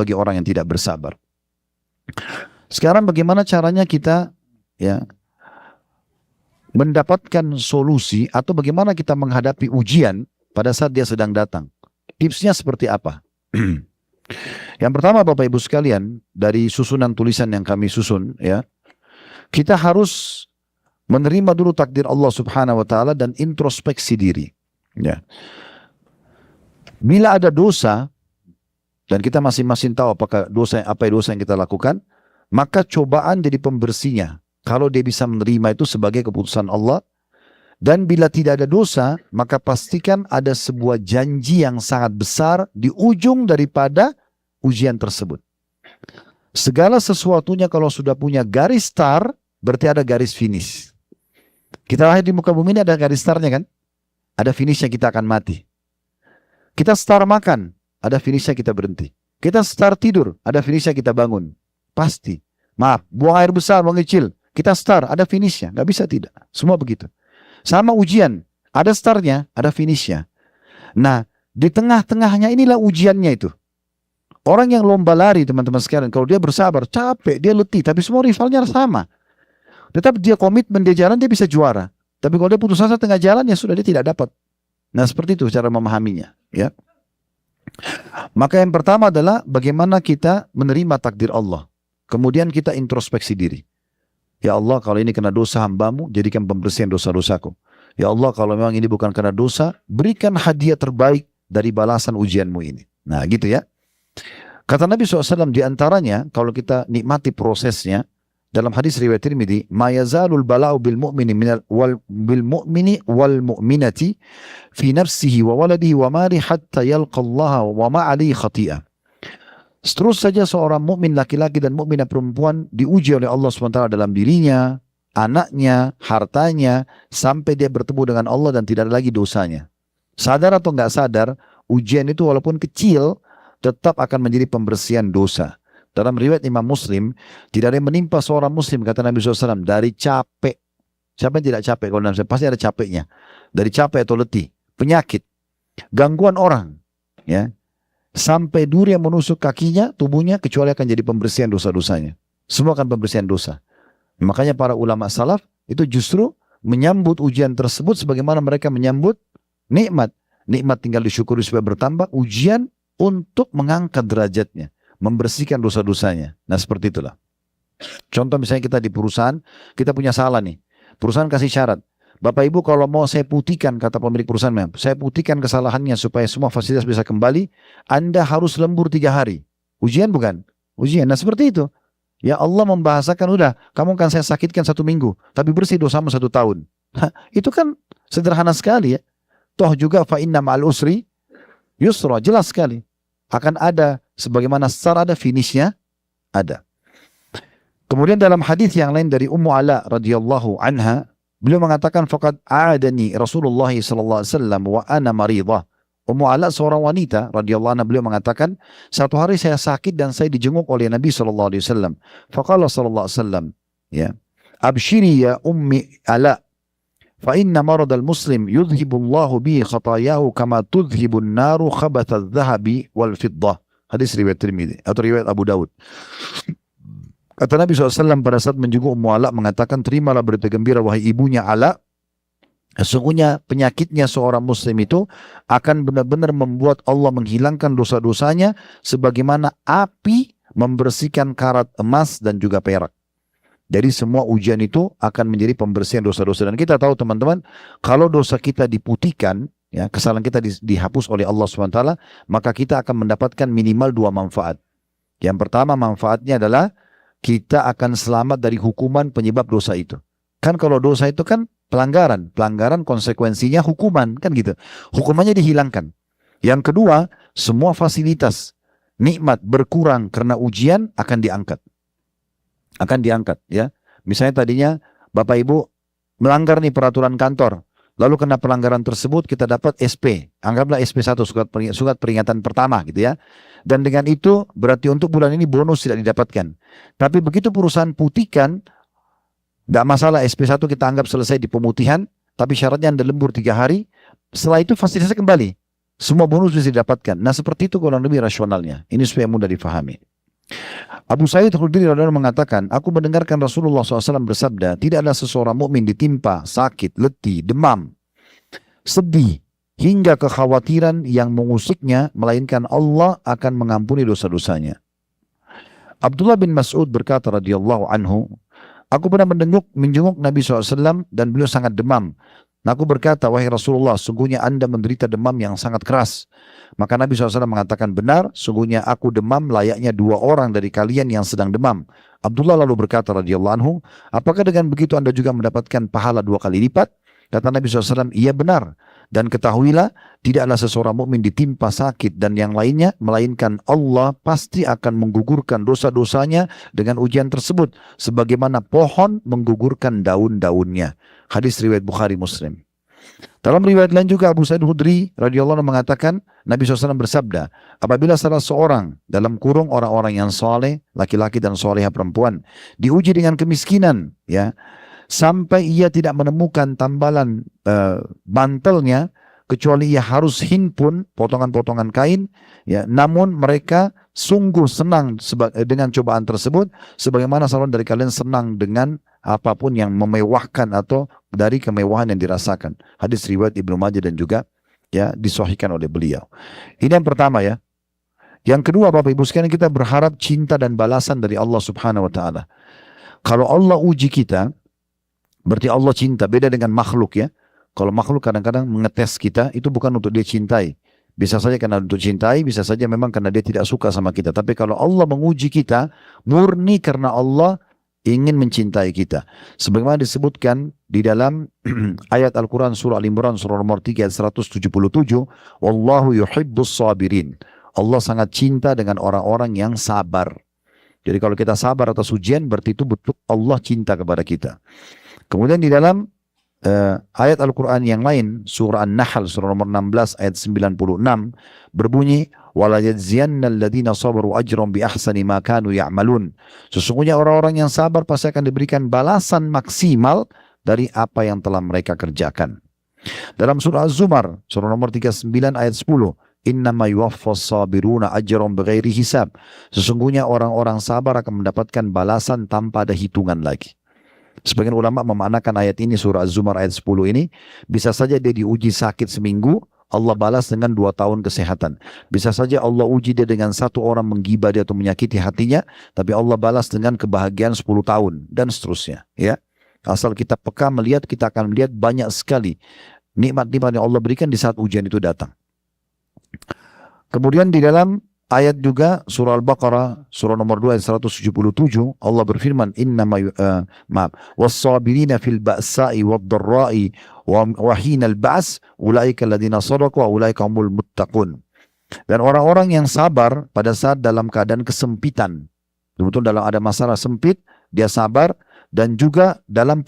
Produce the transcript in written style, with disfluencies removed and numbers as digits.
bagi orang yang tidak bersabar. Sekarang bagaimana caranya kita ya mendapatkan solusi atau bagaimana kita menghadapi ujian pada saat dia sedang datang? Tipsnya seperti apa? Yang pertama Bapak Ibu sekalian, dari susunan tulisan yang kami susun ya, kita harus menerima dulu takdir Allah Subhanahu wa taala dan introspeksi diri. Ya. Bila ada dosa dan kita masing-masing tahu apakah apa dosa yang kita lakukan, maka cobaan jadi pembersihnya. Kalau dia bisa menerima itu sebagai keputusan Allah, dan bila tidak ada dosa, maka pastikan ada sebuah janji yang sangat besar di ujung daripada ujian tersebut. Segala sesuatunya kalau sudah punya garis start, berarti ada garis finish. Kita lahir di muka bumi ini ada garis startnya kan? Ada finishnya, kita akan mati. Kita start makan, ada finishnya kita berhenti. Kita start tidur, ada finishnya kita bangun. Pasti. Maaf, buang air besar, buang kecil. Kita start, ada finishnya. Gak bisa tidak. Semua begitu. Sama ujian. Ada startnya, ada finishnya. Nah, di tengah-tengahnya inilah ujiannya itu. Orang yang lomba lari teman-teman sekalian, kalau dia bersabar, capek, dia letih. Tapi semua rivalnya sama. Tetap dia komitmen, dia jalan, dia bisa juara. Tapi kalau dia putus asa tengah jalan, ya sudah, dia tidak dapat. Nah, seperti itu cara memahaminya. Ya. Maka yang pertama adalah bagaimana kita menerima takdir Allah. Kemudian kita introspeksi diri. Ya Allah, kalau ini kena dosa hambamu, jadikan pembersihan dosa-dosaku. Ya Allah, kalau memang ini bukan karena dosa, berikan hadiah terbaik dari balasan ujianmu ini. Nah gitu ya. Kata Nabi SAW diantaranya, kalau kita nikmati prosesnya, dalam hadis riwayat Tirmidzi, ma yazalul bala'u bil mu'mini wal mu'minati fi nafsihi wa waladihi wa mali hatta yalqa Allah wa ma alaihi khati'ah. Terus saja seorang mukmin laki-laki dan mukminah perempuan diuji oleh Allah SWT dalam dirinya, anaknya, hartanya, sampai dia bertemu dengan Allah dan tidak ada lagi dosanya. Sadar atau nggak sadar, ujian itu walaupun kecil, tetap akan menjadi pembersihan dosa. Dalam riwayat Imam Muslim, tidak ada yang menimpa seorang Muslim, kata Nabi SAW, dari capek. Siapa yang tidak capek? Kalau Nabi pasti ada capeknya. Dari capek atau letih, penyakit, gangguan orang, ya, sampai duri yang menusuk kakinya, tubuhnya, kecuali akan jadi pembersihan dosa-dosanya. Semua akan pembersihan dosa. Makanya para ulama salaf itu justru menyambut ujian tersebut sebagaimana mereka menyambut nikmat. Nikmat tinggal disyukuri supaya bertambah, ujian untuk mengangkat derajatnya, membersihkan dosa-dosanya. Nah seperti itulah. Contoh misalnya kita di perusahaan, kita punya salah nih. Perusahaan kasih syarat, Bapak Ibu kalau mau saya putihkan, kata pemilik perusahaan, saya putihkan kesalahannya supaya semua fasilitas bisa kembali, Anda harus lembur 3 hari. Ujian bukan? Ujian. Nah seperti itu. Ya Allah membahasakan, udah kamu kan saya sakitkan 1 minggu, tapi bersih dosamu 1 tahun. Itu kan sederhana sekali ya. Toh juga fa inna ma'al usri yusra, jelas sekali. Akan ada sebagaimana start ada, finishnya ada. Kemudian dalam hadis yang lain dari Ummu Ala radhiyallahu anha, beliau mengatakan faqad a'adani Rasulullah sallallahu alaihi wasallam wa ana maridah. Ummu Ala seorang wanita radhiyallahu anha, beliau mengatakan, satu hari saya sakit dan saya dijenguk oleh Nabi sallallahu alaihi wasallam. Faqala sallallahu alaihi wasallam, ya, abshiri ya ummi Ala, fa inna maradal muslim yudhibullahu bihi khatayahu kama tudhibun naru khabatha adh-dhahabi wal fiddah. Hadis riwayat Tirmidzi atau riwayat Abu Daud. Kata Nabi SAW pada saat menjenguk Ummu Ala, mengatakan, terimalah berita gembira wahai ibunya Ala, sesungguhnya penyakitnya seorang muslim itu akan benar-benar membuat Allah menghilangkan dosa-dosanya sebagaimana api membersihkan karat emas dan juga perak. Jadi semua ujian itu akan menjadi pembersihan dosa-dosa. Dan kita tahu teman-teman, kalau dosa kita diputihkan, ya, kesalahan kita dihapus oleh Allah SWT, maka kita akan mendapatkan minimal 2 manfaat. Yang pertama manfaatnya adalah kita akan selamat dari hukuman penyebab dosa itu. Kan kalau dosa itu kan pelanggaran konsekuensinya hukuman, kan gitu. Hukumannya dihilangkan. Yang kedua, semua fasilitas, nikmat berkurang karena ujian akan diangkat. Akan diangkat, ya. Misalnya tadinya Bapak Ibu melanggar nih peraturan kantor, lalu kena pelanggaran tersebut kita dapat SP, anggaplah SP1, surat peringatan pertama gitu ya. Dan dengan itu berarti untuk bulan ini bonus tidak didapatkan. Tapi begitu perusahaan putihkan, tidak masalah, SP1 kita anggap selesai di pemutihan, tapi syaratnya Anda lembur 3 hari, setelah itu fasilitasnya kembali. Semua bonus bisa didapatkan. Nah seperti itu kurang lebih rasionalnya. Ini supaya mudah difahami. Abu Sa'id Khudri radhiyallahu anhu mengatakan, aku mendengarkan Rasulullah SAW bersabda, tidak ada seseorang mukmin ditimpa sakit, letih, demam, sedih, hingga kekhawatiran yang mengusiknya, melainkan Allah akan mengampuni dosa-dosanya. Abdullah bin Mas'ud berkata radhiyallahu anhu, aku pernah menjenguk Nabi SAW dan beliau sangat demam. Nah, aku berkata, wahai Rasulullah, sungguhnya Anda menderita demam yang sangat keras. Maka Nabi SAW mengatakan, benar, sungguhnya aku demam layaknya 2 orang dari kalian yang sedang demam. Abdullah lalu berkata radhiyallahu anhu, apakah dengan begitu Anda juga mendapatkan pahala 2 kali lipat? Kata Nabi SAW, iya benar. Dan ketahuilah, tidaklah seseorang mukmin ditimpa sakit dan yang lainnya, melainkan Allah pasti akan menggugurkan dosa-dosanya dengan ujian tersebut, sebagaimana pohon menggugurkan daun-daunnya. Hadis riwayat Bukhari Muslim. Dalam riwayat lain juga Abu Sa'id Khudri radhiyallahu anhu mengatakan, Nabi SAW bersabda, apabila salah seorang dalam kurung orang-orang yang soleh, laki-laki dan soleha perempuan, diuji dengan kemiskinan, ya, sampai ia tidak menemukan tambalan bantalnya, kecuali ia harus himpun potongan-potongan kain, ya, namun mereka sungguh senang dengan cobaan tersebut, sebagaimana salah dari kalian senang dengan apapun yang memewahkan atau dari kemewahan yang dirasakan. Hadis riwayat Ibnu Majah dan juga ya disahihkan oleh beliau. Ini yang pertama ya. Yang kedua, Bapak Ibu sekalian, kita berharap cinta dan balasan dari Allah Subhanahu wa taala. Kalau Allah uji kita, berarti Allah cinta, beda dengan makhluk ya. Kalau makhluk kadang-kadang mengetes kita, itu bukan untuk dia cintai. Bisa saja karena untuk cintai, bisa saja memang karena dia tidak suka sama kita. Tapi kalau Allah menguji kita, murni karena Allah ingin mencintai kita. Sebagaimana disebutkan di dalam ayat Al-Quran surah Al-Imran surah nomor 3 ayat 177, Wallahu yuhibbus sabirin. Allah sangat cinta dengan orang-orang yang sabar. Jadi kalau kita sabar atas ujian, berarti itu betul Allah cinta kepada kita. Kemudian di dalam ayat Al-Quran yang lain, surah An-Nahl, surah nomor 16 ayat 96, berbunyi, وَلَا يَجْزِيَنَّ الَّذِينَ صَبَرُوا أَجْرًا بِأَحْسَنِ مَا كَانُوا يَعْمَلُونَ. Sesungguhnya orang-orang yang sabar pasti akan diberikan balasan maksimal dari apa yang telah mereka kerjakan. Dalam surah Az-Zumar, surah nomor 39 ayat 10, إِنَّمَا يُوَفَّى الصَّابِرُونَ أَجْرًا بِغَيْرِ حِسَابٍ. Sesungguhnya orang-orang sabar akan mendapatkan balasan tanpa ada hitungan lagi. Sebagian ulama memaknakan ayat ini, surah Az-Zumar ayat 10 ini, bisa saja dia diuji sakit seminggu, Allah balas dengan 2 tahun kesehatan. Bisa saja Allah uji dia dengan 1 orang menggibah dia atau menyakiti hatinya, tapi Allah balas dengan kebahagiaan 10 tahun, dan seterusnya. Ya, asal kita peka melihat, kita akan melihat banyak sekali nikmat-nikmat yang Allah berikan di saat ujian itu datang. Kemudian di dalam ayat juga surah Al-Baqarah surah nomor 2 ayat 177 Allah berfirman was-sabirina fil ba'sa'i wad-dharra'i wa hinal ba's ulaika alladziina shadaqu wa ulaika humul muttaqun. Dan orang-orang yang sabar pada saat dalam keadaan kesempitan, betul dalam ada masalah sempit dia sabar, dan juga dalam